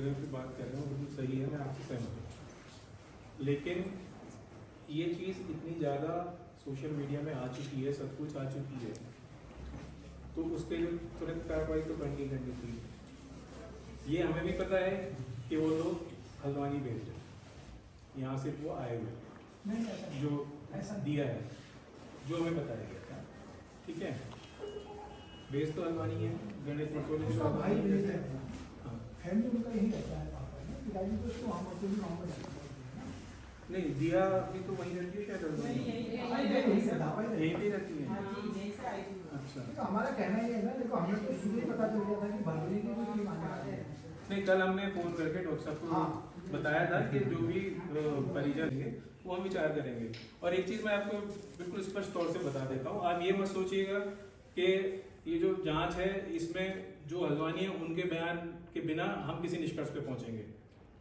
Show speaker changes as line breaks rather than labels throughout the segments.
जगह पे बात कर रहे हो बिल्कुल सही है, मैं आपसे सहमत हूँ। लेकिन ये चीज़ इतनी ज़्यादा सोशल मीडिया में आ चुकी है, सब कुछ आ चुकी है, तो उसके लिए तुरंत कार्रवाई तो करनी थी। ये हमें भी पता है कि वो लोग हल्द्वानी भेज रहे, यहाँ से वो आए हुए जो ऐसा दिया है, जो हमें बताया गया था, ठीक है। बेस तो हल्द्वानी है, गणेश मसोले
उसका भाई भेज रहे हैं,
हाँ
फैमिली उनका यही रहता है, पापा है पिताजी तो उसको वहाँ पर भी वहाँ पर रहता है।
नहीं, दिया भी तो वहीं रहती है शायद, यहीं पे रहती है। अच्छा,
तो हमारा कहना ये है ना, देखो हमें तो शुरू ही पता चल गया था कि भरवरी की भी कोई मांग है।
नहीं कल हमने फ़ोन करके डॉक्टर साहब को बताया था कि जो भी परिजन है वो हम विचार करेंगे। और एक चीज़ मैं आपको बिल्कुल स्पष्ट तौर से बता देता हूँ, आप ये मत सोचिएगा कि ये जो जांच है इसमें जो हल्द्वानी है उनके बयान के बिना हम किसी निष्कर्ष पे पहुंचेंगे।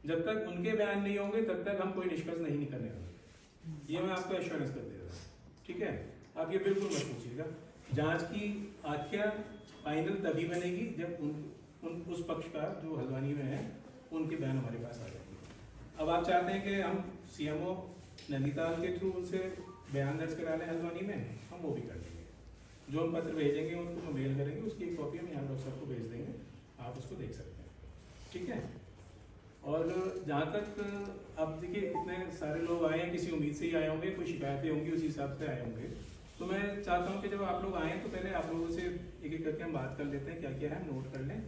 जब तक उनके बयान नहीं होंगे तब तक हम कोई निष्कर्ष नहीं निकालने वाले, ये मैं आपको एश्योरेंस कर दे रहा हूँ, ठीक है। आप ये बिल्कुल मत सोचिएगा। जांच की आख्या फाइनल तभी बनेगी जब उन उस पक्ष का जो हल्द्वानी में है उनके बयान हमारे पास आ जाएंगे। अब आप चाहते हैं कि हम सीएमओ नैनीताल के थ्रू उनसे बयान दर्ज करा लें हल्द्वानी में, हम वो भी कर देंगे। जो हम पत्र भेजेंगे उनको हम मेल करेंगे, उसकी एक कॉपी हम यहाँ डॉक्टर साहब को भेज देंगे, आप उसको देख सकते हैं, ठीक है। और जहाँ तक अब देखिए इतने सारे लोग आए हैं, किसी उम्मीद से ही आए होंगे, कोई शिकायतें होंगी उसी हिसाब से आए होंगे। तो मैं चाहता हूँ कि जब आप लोग आएँ तो पहले आप लोगों से एक एक करके हम बात कर लेते हैं, क्या क्या है हम नोट कर लें,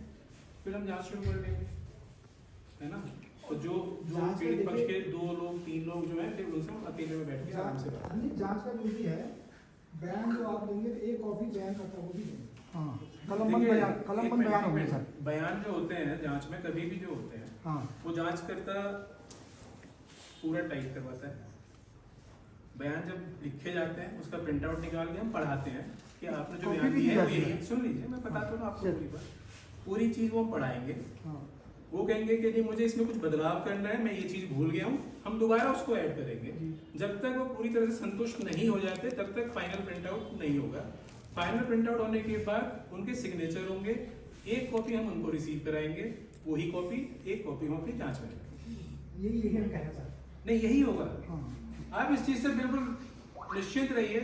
फिर हम जाँच शुरू कर देंगे, है ना। तो जो पीड़ित पक्ष के 2 लोग 3 लोग जो हैं फिर उनसे हम अकेले में बैठ के आराम से बात।
जांच का जो भी है बयान जो आप देंगे एक कॉपी बयान करता वो भी देंगे। हाँ,
कलमबंद बयान होंगे सर। बयान जो होते हैं जांच में कभी भी जो होते हैं,
हाँ,
वो जांच करता पूरा टाइप करवाता है। बयान जब लिखे जाते हैं उसका प्रिंट आउट निकाल के हम पढ़ाते हैं कि आपने जो बयान दिया है वो यही। सुन लीजिए, मैं बताता हूँ आपको पूरी चीज़ वो पढ़ाएंगे। वो कहेंगे कि नहीं मुझे इसमें कुछ बदलाव करना है, मैं ये चीज़ भूल गया हूँ, हम दोबारा उसको ऐड करेंगे। जब तक वो पूरी तरह से संतुष्ट नहीं हो जाते तब तक फाइनल प्रिंट आउट नहीं होगा। फाइनल प्रिंट आउट होने के बाद उनके सिग्नेचर होंगे, एक कॉपी हम उनको रिसीव कराएंगे, वही कॉपी एक कॉपी हम अपनी जांच में रखेंगे।
यही हम कहना चाहते हैं।
नहीं यही होगा। आप इस चीज़ से बिल्कुल निश्चिंत रहिए,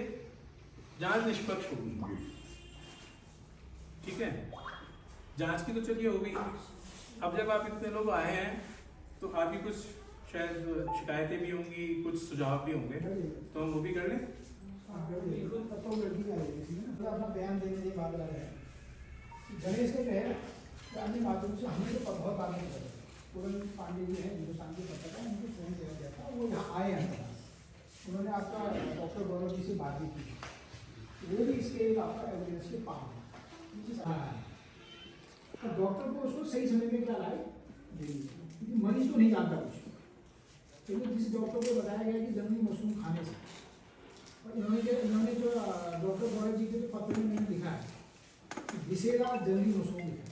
जांच निष्पक्ष होगी, ठीक है। जांच की तो चलिए हो गई। अब जब आप इतने लोग आए हैं तो आपकी कुछ शायद शिकायतें भी होंगी, कुछ सुझाव भी होंगे, तो हम वो भी कर लें।
अपना बयान देने की बात कर रहे हैं। गणेश ने कहे अन्य माध्यम से हमें तो बहुत बात नहीं कर, पूरन पांडे जी हैं हिंदुस्तान के पत्रकार, उनको फोन किया गया था, वो यहाँ आए हैं, उन्होंने आपका डॉक्टर गौरव जी से बात भी की, वो भी इसके आपका एविडेंस के पास है। तो डॉक्टर को उसको सही समय में क्या लाए, मरीज तो नहीं जानता कुछ, लेकिन जिस डॉक्टर को बताया गया कि जंगली मशरूम खाने से, और इन्होंने जो डॉक्टर गौरव जी के पत्र में मैंने लिखा है विशेषा जंगली मशरूम लिखा,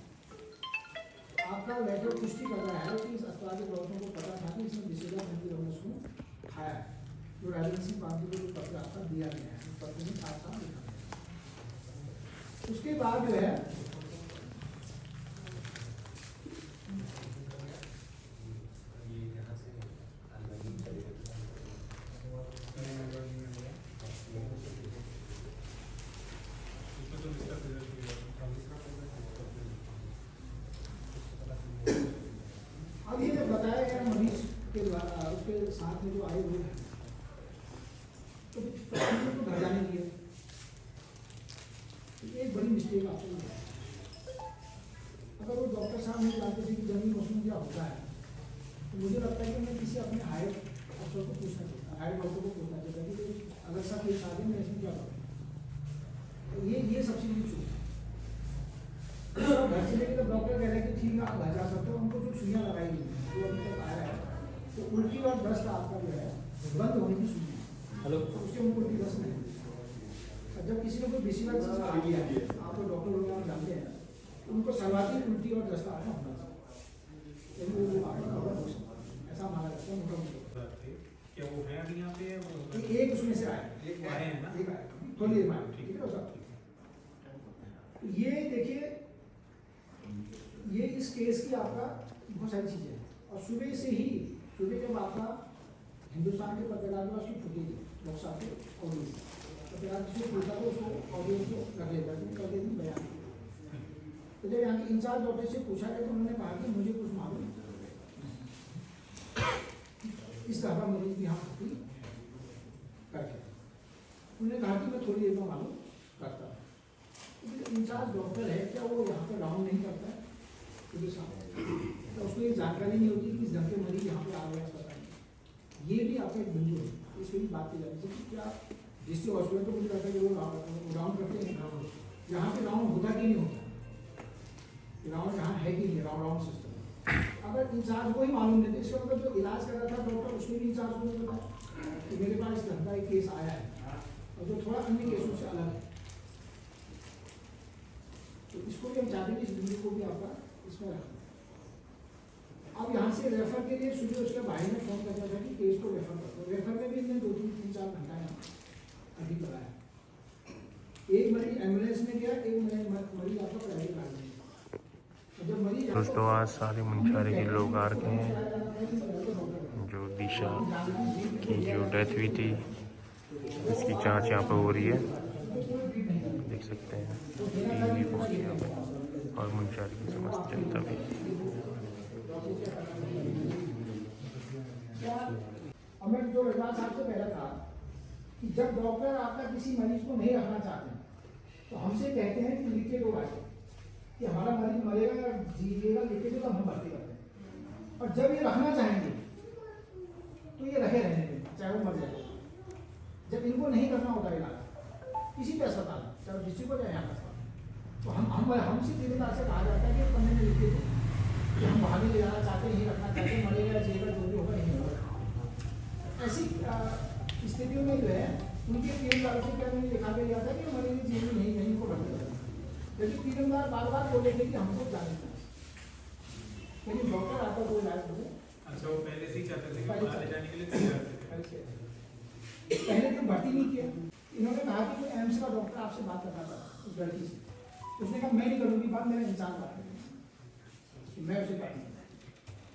आपका लेटर पुष्टि कर रहा है कि इस अस्पताल के डॉक्टरों को पता था कि इसमें विशेषा जंगली मशरूम खाया है, जो राजेंद्र सिंह पांडे को जो पत्र आपका दिया गया है उस पत्र में साफ साफ लिखा है। उसके बाद जो है अब ये जब बताया गया मरीज के द्वारा उसके साथ में जो आए हुए हैं तो घर जाने दिए, एक बड़ी मिस्टेक आपको है। अगर वो डॉक्टर साहब नहीं जानते थे कि जंगली मशरूम क्या होता है तो मुझे लगता है कि मैं किसी अपने हायर अफसर को पूछना चाहता, हायर डॉक्टर को पूछना चाहता कि अगर सब केस आगे मैं इसमें क्या करूँ, तो ये सबसे बड़ी चूक है। घर से लेकर जब डॉक्टर कह रहे हैं कि ठीक है आप घर जा सकते हो, उनको जो सुइयाँ लगाई गई जो अभी तक आया है तो उल्टी और दस्त आपका जो है बंद होने की सुई, हेलो, तो उससे उनको उल्टी दस्त नहीं होती। जब किसी ने कोई बेसिक चीज़ खा लिया है, आप तो डॉक्टर वगैरह जानते हैं, तो उनको सर्वाधिक उल्टी और दस्त आता होना चाहिए, वो ऐसा माना जाता है मोटा।
क्या वो है अभी यहाँ पे?
एक उसमें से आया,
एक आए हैं ना,
एक आया थोड़ी देर में, ठीक है सब। ये देखिए ये इस केस की आपका बहुत सारी चीज़ें हैं। और सुबह से ही, सुबह जब आपका हिंदुस्तान के पत्रकार के पास की फुटेज लोकसभा के ऑडियो, पत्रकार किसी को पूछा तो उसको ऑडियो को रख लेता है, कर देती बयान। तो जब यहाँ के इंचार्ज डॉक्टर से पूछा गया तो उन्होंने कहा कि मुझे कुछ मालूम नहीं, इस तरह का मरीज भी यहाँ भर्ती करके उन्होंने कहा कि मैं थोड़ी देर में मालूम करता हूँ। इंचार्ज डॉक्टर है क्या, वो यहाँ पर राउंड नहीं करता है क्योंकि तो उसको ये जानकारी नहीं होती कि इस ढंग के मरीज यहाँ पे आ गया अस्पताल में। ये भी आपका एक बिंदु है, इस पर भी बात की जाती है कि क्या डिस्ट्रिक्ट हॉस्पिटल तो मुझे लगता है कि वो राउंड करते हैं, यहाँ पे राउंड होता कि नहीं होता, राउंड यहाँ है कि नहीं, राउंड सिस्टम। अगर इंचार्ज को ही मालूम नहीं, तो इसका मतलब जो इलाज कर रहा था डॉक्टर उसने भी इंचार्ज को नहीं बताया कि मेरे पास इस ढंग का एक केस आया है और जो थोड़ा अन्य केसों से अलग है। तो इसको भी हम चाहते हैं, इस बिंदु को भी आपका इसमें रखना। अब यहाँ से रेफर के लिए सुबह उसके भाई ने फोन करना था कि केस को रेफर कर दो। रेफर में भी इन्हें 2-3-4 घंटा यहाँ अभी कराया। एक मरीज एम्बुलेंस में गया, एक मरीज आपका प्राइवेट गाड़ी में। जब मरीज
दोस्तों आज सारे मुंशारी के लोग आ रखे हैं। जो दिशा की जो डेथ हुई थी इसकी जांच यहाँ पर हो रही है, देख सकते हैं। टीवी पहुँची और मुंशारी की समस्त जनता भी।
हमें जो विभाग साहब से पहले था कि जब डॉक्टर आपका किसी मरीज को नहीं रखना चाहते तो हमसे कहते हैं कि लिख के दो भाई कि हमारा मरीज मरेगा या जीएगा, लिख के दो तो हम भर्ती करते हैं। और जब ये रखना चाहेंगे तो ये रखे रहने देंगे, चाहे वो मर जाए। जब इनको नहीं करना होता इलाज किसी भी अस्पताल, चाहे डिस्ट्रिक्ट हो जाए यहाँ अस्पताल, तो हमसे जिम्मेदार से कहा जाता है कि पन्ने में लिख के दो कि हम भागे ले जाना चाहते हैं, यही रखना चाहते हैं, मरेगा जिएगा जो भी होगा यही होगा। ऐसी स्थितियों में जो है उनके तीनदार से क्या मैंने लिखा गया था कि मरीज जेल में नहीं इनको भर्ती करना, लेकिन तीनदार बार बार बोले थे कि हमको जाने का, लेकिन डॉक्टर आपका कोई इलाज नहीं।
अच्छा, वो पहले से ही चाहते थे कि आने जाने के लिए तैयार थे।
पहले तो भर्ती नहीं किया। इन्होंने कहा कि कोई एम्स का डॉक्टर आपसे बात करना था उस लड़की से, उसने कहा मैं नहीं करूँगी बात, मेरा इंसान बात करेगा, मैं उसे बात नहीं करूँगा।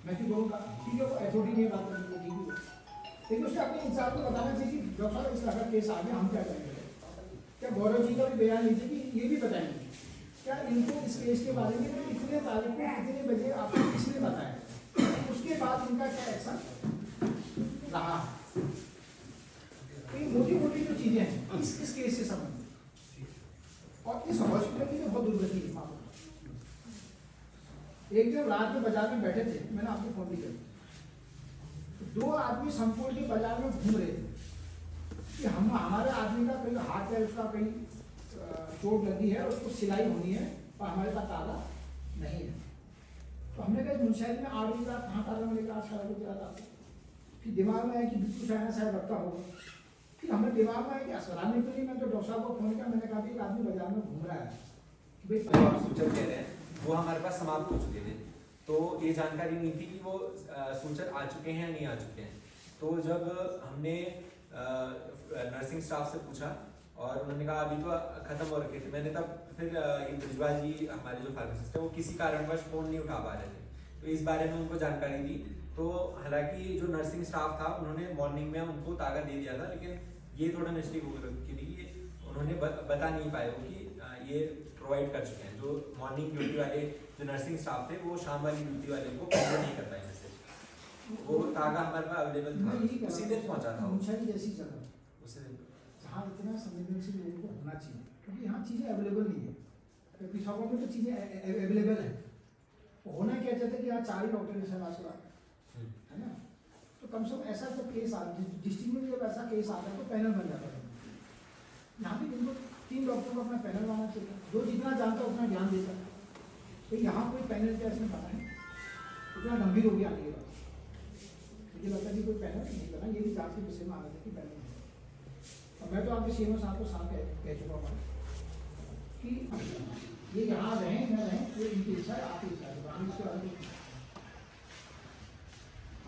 मैं क्यों बोलूँगा, ठीक है वो अथॉरिटी नहीं बात करेंगे, ठीक है, लेकिन उसने अपने इंसान को बताना चाहिए कि डॉक्टर साहब इस तरह का केस आ गया, हम क्या करेंगे। क्या गौरव जी का भी बयान लीजिए कि ये भी बताएंगे क्या इनको इस केस के बारे में इतने तारीख को कितने बजे आपको किसने बताया, उसके बाद इनका क्या एक्शन रहा। मोटी मोटी जो चीजें हैं इस केस से संबंधित, और इस हॉस्पिटल की बहुत दुर्गति है। एक जब रात में बाजार में बैठे थे, मैंने आपको फोन भी किया, दो आदमी संपूर्ण के बाजार में घूम रहे थे कि हमारे आदमी का कहीं हाथ है, उसका कहीं चोट लगी है, उसको सिलाई होनी है और हमारे पास ताला नहीं है। तो हमने कहा मुंशारी में 8 बजे रात कहाँ ताला मिलेगा, आज 4 बजे रात आपको। फिर दिमाग में आया कि कुछ आना शायद रखा होगा। फिर हमें दिमाग में आया कि अस्पताल में तो नहीं, मैं तो डॉक्टर साहब को फोन किया, मैंने कहा कि एक आदमी बाजार में घूम रहा है।
आप सूचक कह रहे हैं वो हमारे पास समाप्त हो चुके थे, तो ये जानकारी नहीं थी कि वो सूचक आ चुके हैं या नहीं आ चुके हैं। तो जब हमने नर्सिंग स्टाफ से पूछा और उन्होंने कहा अभी तो खत्म हो रखे थे, मैंने तब फिर ये ब्रिजवाल जी हमारे जो फार्मासिस्ट है वो किसी कारणवश फोन नहीं उठा पा रहे थे, तो इस बारे में उनको जानकारी दी। तो हालांकि जो नर्सिंग स्टाफ था उन्होंने मॉर्निंग में उनको तागा दे दिया था, लेकिन ये थोड़ा मिस्टेक हो रखी थी कि उन्होंने बता नहीं पाए वो कि ये प्रोवाइड कर चुके हैं। जो मॉर्निंग ड्यूटी वाले जो नर्सिंग स्टाफ थे वो शाम वाली ड्यूटी वाले को पहले नहीं कर पाए मैसेज, वो तागा हमारे पास अवेलेबल था, उसी दिन पहुंचा था
मुंशारी जैसी जगह
उसी दिन।
जहाँ इतना संवेदनशील लोगों को होना चाहिए, क्योंकि यहाँ चीज़ें अवेलेबल नहीं है। पिछावर में तो चीज़ें अवेलेबल है, होना क्या चाहते कि यहाँ 4 ही डॉक्टर के साथ है ना। तो कम से कम ऐसा जब केस आता है, डिस्ट्रिक्ट में जब ऐसा केस आता है तो पैनल बन जाता है। यहाँ पे इनको 3 डॉक्टर को अपना पैनल बनाना चाहिए, जो जितना जानता है उतना ज्ञान देता है। तो यहाँ कोई पैनल क्या इसमें पता है, इतना गंभीर हो गया आगे बात। मुझे लगता है कि कोई पैनल नहीं बना, ये भी जांच के विषय में आ रहा था कि पैनल नहीं। और मैं तो आपके सीएमओ साहब को साफ कह चुका हूँ कि ये यहाँ रहें न रहें ये इनकी इच्छा है, आपकी इच्छा है। इसके बारे में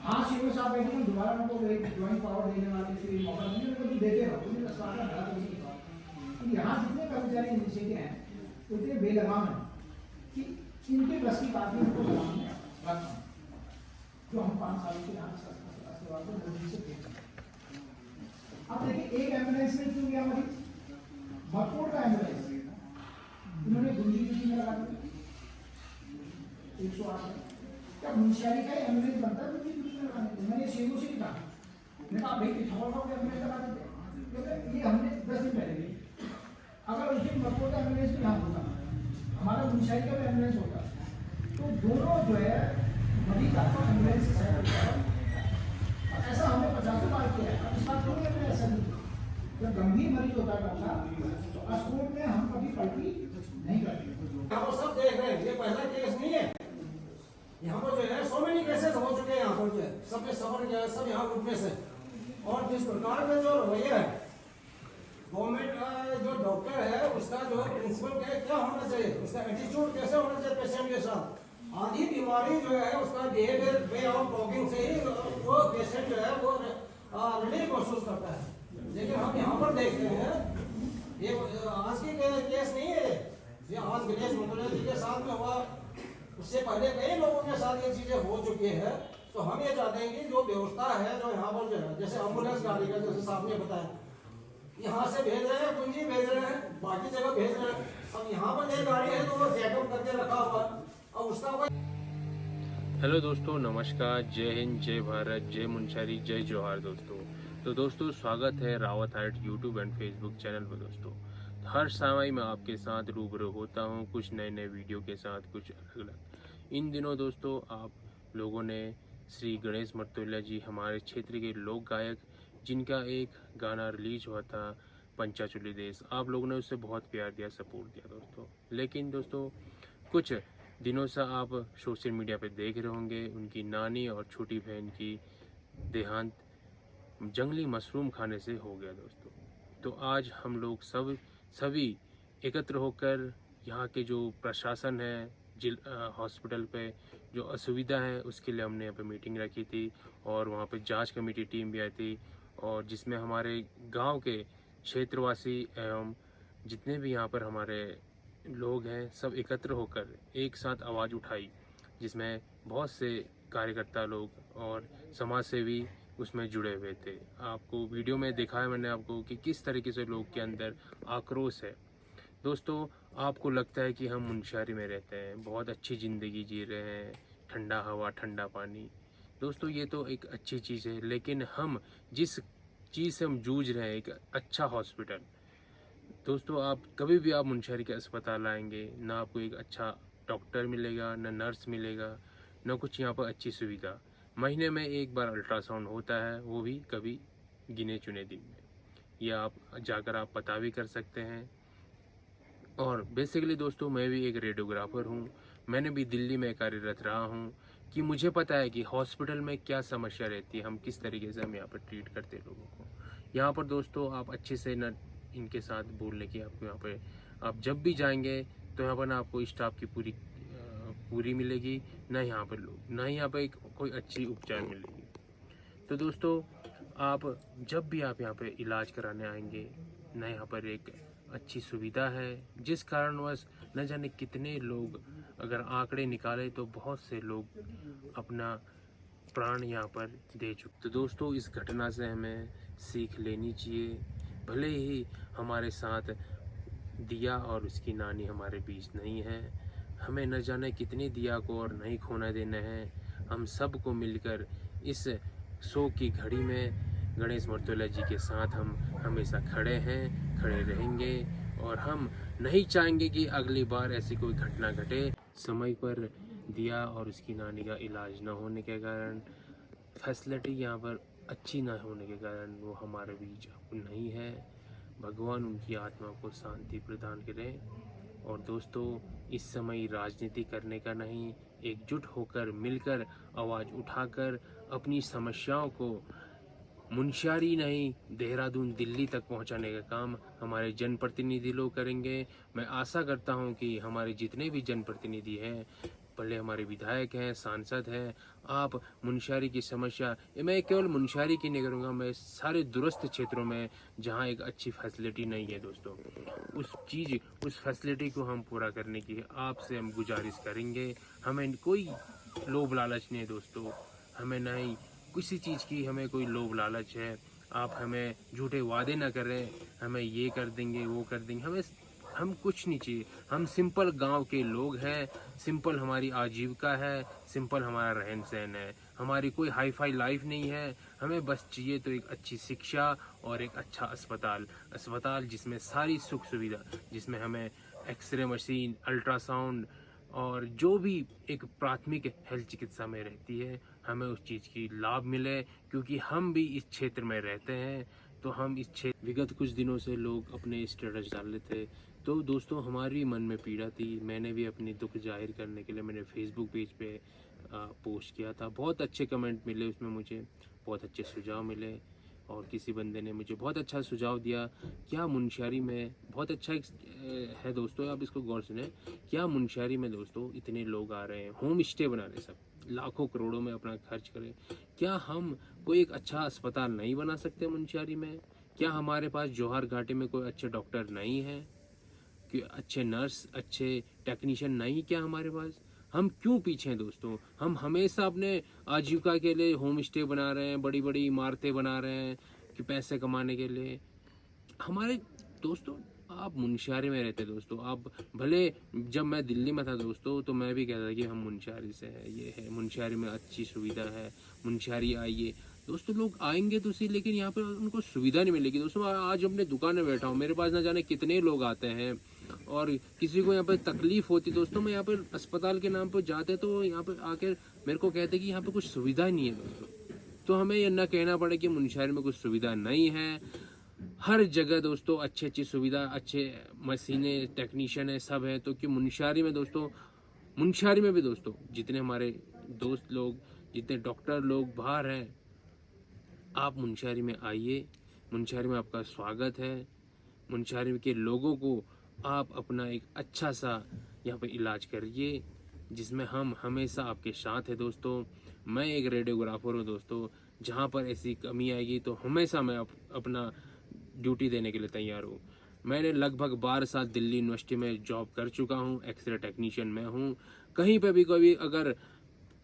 हाँ सीएमओ साहब बैठे हैं, दोबारा उनको एक ज्वाइंट पावर देने वाले फिर मौका नहीं उनको देते रहो, यहाँ जितने कर्मचारी निश्चित हैं उतने बेलगाम हैं कि इनके बस की बात नहीं उनको लगाम में रखना। जो हम 5 साल के यहाँ सेवा को मोदी से भेज रहे हैं। अब देखिए एक एम्बुलेंस में क्यों गया मरीज, भरतपुर का एम्बुलेंस इन्होंने गुंजी में लगा दिया 108 में। क्या मुंशियारी का एम्बुलेंस बनता है गुंजी में लगाने के लिए? मैंने शेरों से कहा, मैंने कहा भाई पिथौरागढ़ का एम्बुलेंस लगा देते, क्योंकि ये हमने 10 दिन पहले ली। अगर उस दिन भरतपुर का एम्बुलेंस भी यहाँ होता, हमारा मुंशियारी का भी एम्बुलेंस होता, तो दोनों जो है मरीज आपका एम्बुलेंस से ऐसा हमने 50 बार किया है। अब इस बात को नहीं ऐसा नहीं, जब गंभीर मरीज होता है डॉक्टर साहब तो अस्कोट में हम कभी पलटी नहीं करते।
यहाँ पर सब देख रहे हैं, ये पहला केस नहीं है। यहाँ पर जो है सो मेनी केसेस हो चुके हैं, यहाँ पर जो है सब सफर जो है सब यहाँ उठने से। और जिस प्रकार का जो रवैया है गवर्नमेंट का, जो डॉक्टर है उसका जो प्रिंसिपल क्या होना चाहिए, उसका एटीट्यूड कैसे होना चाहिए पेशेंट के साथ। आधी बीमारी जो है उसका बिहेवियर वे ऑफ टॉकिंग से ही वो पेशेंट जो है वो रिलीफ महसूस करता है। लेकिन हम यहाँ पर देखते हैं ये आज की केस नहीं है, ये आज गणेश मंडल जी के साथ में हुआ, उससे पहले कई लोगों के साथ ये चीजें हो चुकी है। तो हम ये चाहते हैं कि जो व्यवस्था है जो यहाँ पर जो है, जैसे एम्बुलेंस गाड़ी का जैसे साहब ने बताया, यहाँ से भेज रहे हैं, कुंजी भेज रहे हैं, बाकी जगह भेज रहे हैं। अब यहाँ पर एक गाड़ी है तो वो चेकअप करके रखा हुआ और उसका कोई।
हेलो दोस्तों, नमस्कार, जय हिंद, जय भारत, जय मुंशियारी, जय जोहार दोस्तों। तो दोस्तों स्वागत है Rawat heart YouTube and Facebook channel पर। दोस्तों हर समय मैं आपके साथ रूबरू होता हूं, कुछ नए नए वीडियो के साथ, कुछ अलग अलग। इन दिनों दोस्तों आप लोगों ने श्री गणेश मर्तोल्या जी, हमारे क्षेत्र के लोक गायक, जिनका एक गाना रिलीज हुआ था पंचाचूली देश, आप लोगों ने उससे बहुत प्यार दिया, सपोर्ट दिया दोस्तों। लेकिन दोस्तों कुछ दिनों से आप सोशल मीडिया पे देख रहे होंगे उनकी नानी और छोटी बहन की देहांत जंगली मशरूम खाने से हो गया दोस्तों। तो आज हम लोग सभी एकत्र होकर यहाँ के जो प्रशासन है हॉस्पिटल पे जो असुविधा है उसके लिए हमने यहाँ पे मीटिंग रखी थी, और वहाँ पे जांच कमेटी टीम भी आई थी, और जिसमें हमारे गांव के क्षेत्रवासी एवं जितने भी यहाँ पर हमारे लोग हैं सब एकत्र होकर एक साथ आवाज़ उठाई, जिसमें बहुत से कार्यकर्ता लोग और समाज सेवी उसमें जुड़े हुए थे। आपको वीडियो में दिखाया मैंने आपको कि किस तरीके से लोग के अंदर आक्रोश है। दोस्तों आपको लगता है कि हम मुंशियारी में रहते हैं, बहुत अच्छी ज़िंदगी जी रहे हैं, ठंडा हवा, ठंडा पानी। दोस्तों ये तो एक अच्छी चीज़ है, लेकिन हम जिस चीज़ से हम जूझ रहे हैं, एक अच्छा हॉस्पिटल। दोस्तों आप कभी भी आप मुंशियारी के अस्पताल आएंगे, ना आपको एक अच्छा डॉक्टर मिलेगा, ना नर्स मिलेगा, ना कुछ यहाँ पर अच्छी सुविधा। महीने में एक बार अल्ट्रासाउंड होता है, वो भी कभी गिने चुने दिन में। ये आप जाकर आप पता भी कर सकते हैं। और बेसिकली दोस्तों मैं भी एक रेडियोग्राफर हूँ, मैंने भी दिल्ली में कार्यरत रहा हूँ, कि मुझे पता है कि हॉस्पिटल में क्या समस्या रहती है, हम किस तरीके से हम यहाँ पर ट्रीट करते हैं लोगों को। यहाँ पर दोस्तों आप अच्छे से न इनके साथ बोलने की आपको यहाँ पे आप जब भी जाएंगे तो यहाँ पर ना आपको स्टाफ की पूरी मिलेगी, ना यहाँ पर लोग, ना यहाँ पर कोई अच्छी उपचार मिलेगी। तो दोस्तों आप जब भी आप यहाँ पे इलाज कराने आएंगे, ना यहाँ पर एक अच्छी सुविधा है, जिस कारणवश न जाने कितने लोग, अगर आंकड़े निकाले तो बहुत से लोग अपना प्राण यहाँ पर दे चुके। तो दोस्तों इस घटना से हमें सीख लेनी चाहिए। भले ही हमारे साथ दिया और उसकी नानी हमारे बीच नहीं है, हमें न जाने कितनी दिया को और नहीं खोना देना है। हम सब को मिलकर इस शो की घड़ी में गणेश मर्तोल्या जी के साथ हम हमेशा खड़े हैं, खड़े रहेंगे, और हम नहीं चाहेंगे कि अगली बार ऐसी कोई घटना घटे। समय पर दिया और उसकी नानी का इलाज न होने के कारण, फैसिलिटी यहाँ पर अच्छी न होने के कारण वो हमारे बीच अब नहीं है। भगवान उनकी आत्मा को शांति प्रदान करें। और दोस्तों इस समय राजनीति करने का नहीं, एकजुट होकर मिलकर आवाज़ उठाकर अपनी समस्याओं को मुंशियारी नहीं, देहरादून, दिल्ली तक पहुंचाने का काम हमारे जनप्रतिनिधि लोग करेंगे। मैं आशा करता हूं कि हमारे जितने भी जनप्रतिनिधि हैं, भले हमारे विधायक हैं, सांसद हैं, आप मुंशियारी की समस्या, मैं केवल मुंशियारी की नहीं करूँगा, मैं सारे दूरस्थ क्षेत्रों में जहां एक अच्छी फैसिलिटी नहीं है दोस्तों, उस फैसिलिटी को हम पूरा करने की आपसे हम गुजारिश करेंगे। हमें कोई लोभ लालच नहीं है दोस्तों, हमें ना ही किसी चीज़ की हमें कोई लोभ लालच है। आप हमें झूठे वादे ना करें, हमें ये कर देंगे वो कर देंगे, हम कुछ नहीं चाहिए। हम सिंपल गांव के लोग हैं, सिंपल हमारी आजीविका है, सिंपल हमारा रहन सहन है, हमारी कोई हाई फाई लाइफ नहीं है। हमें बस चाहिए तो एक अच्छी शिक्षा और एक अच्छा अस्पताल जिसमें सारी सुख सुविधा, जिसमें हमें एक्सरे मशीन, अल्ट्रासाउंड और जो भी एक प्राथमिक हेल्थ चिकित्सा में रहती है, हमें उस चीज़ की लाभ मिले। क्योंकि हम भी इस क्षेत्र में रहते हैं, तो हम इस क्षेत्र विगत कुछ दिनों से लोग अपने स्टेटस डाल रहे थे, तो दोस्तों हमारी मन में पीड़ा थी। मैंने भी अपनी दुख जाहिर करने के लिए मैंने फेसबुक पेज पे पोस्ट किया था। बहुत अच्छे कमेंट मिले उसमें, मुझे बहुत अच्छे सुझाव मिले और किसी बंदे ने मुझे बहुत अच्छा सुझाव दिया। क्या मुनस्यारी में बहुत अच्छा है दोस्तों, आप इसको गौर सुने। क्या मुनस्यारी में दोस्तों इतने लोग आ रहे हैं, होम स्टे बना रहे हैं, सब लाखों करोड़ों में अपना खर्च करें, क्या हम कोई एक अच्छा अस्पताल नहीं बना सकते मुनस्यारी में? क्या हमारे पास जौहर घाटी में कोई अच्छे डॉक्टर नहीं है, कि अच्छे नर्स, अच्छे टेक्नीशियन नहीं क्या हमारे पास? हम क्यों पीछे हैं दोस्तों? हम हमेशा अपने आजीविका के लिए होम स्टे बना रहे हैं, बड़ी बड़ी इमारतें बना रहे हैं कि पैसे कमाने के लिए। हमारे दोस्तों, आप मुनस्यारी में रहते दोस्तों, आप भले, जब मैं दिल्ली में था दोस्तों तो मैं भी कहता था कि हम मुनस्यारी से है, ये है मुनस्यारी में अच्छी सुविधा है, मुनस्यारी आइए। दोस्तों लोग आएंगे तो सही, लेकिन यहाँ पे उनको सुविधा नहीं मिलेगी दोस्तों। आज अपने दुकान में बैठा हूँ, मेरे पास ना जाने कितने लोग आते हैं और किसी को यहाँ पे तकलीफ होती दोस्तों। मैं यहाँ पे अस्पताल के नाम पर जाते तो यहाँ पे आकर मेरे को कहते कि यहाँ पे कुछ सुविधा नहीं है दोस्तों। तो हमें ये ना कहना पड़े कि मुनस्यारी में कुछ सुविधा नहीं है। हर जगह दोस्तों अच्छी अच्छी सुविधा, अच्छे मशीनें, टेक्नीशियन है, सब है। तो कि मुनस्यारी में दोस्तों, मुनस्यारी में भी दोस्तों जितने हमारे दोस्त लोग, जितने डॉक्टर लोग बाहर हैं, आप मुनस्यारी में आइए। मुनस्यारी में आपका स्वागत है। मुनस्यारी के लोगों को आप अपना एक अच्छा सा यहाँ पे इलाज करिए, जिसमें हम हमेशा आपके साथ है दोस्तों। मैं एक रेडियोग्राफर हूँ दोस्तों, जहाँ पर ऐसी कमी आएगी तो हमेशा मैं अपना ड्यूटी देने के लिए तैयार हूँ। मैंने लगभग 12 साल दिल्ली यूनिवर्सिटी में जॉब कर चुका हूँ, एक्सरे टेक्नीशियन मैं हूँ। कहीं पे भी कोई अगर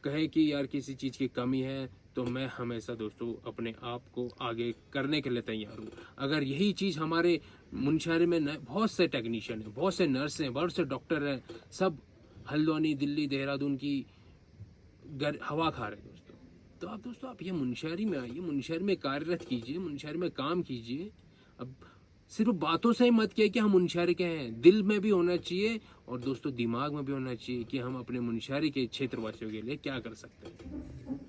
कहे कि यार किसी चीज़ की कमी है, तो मैं हमेशा दोस्तों अपने आप को आगे करने के लिए तैयार हूँ। अगर यही चीज़ हमारे मुनस्यारी में बहुत से टेक्नीशियन हैं, बहुत से नर्स हैं, बहुत से डॉक्टर हैं, सब हल्द्वानी, दिल्ली, देहरादून की हवा खा रहे हैं दोस्तों। तो आप दोस्तों, आप ये मुनस्यारी में आइए, मुनस्यारी में कार्यरत कीजिए, मुनस्यारी में काम कीजिए। अब सिर्फ बातों से ही मत किया कि हम मुनस्यारी के हैं, दिल में भी होना चाहिए और दोस्तों दिमाग में भी होना चाहिए कि हम अपने मुनस्यारी के क्षेत्रवासियों के लिए क्या कर सकते हैं।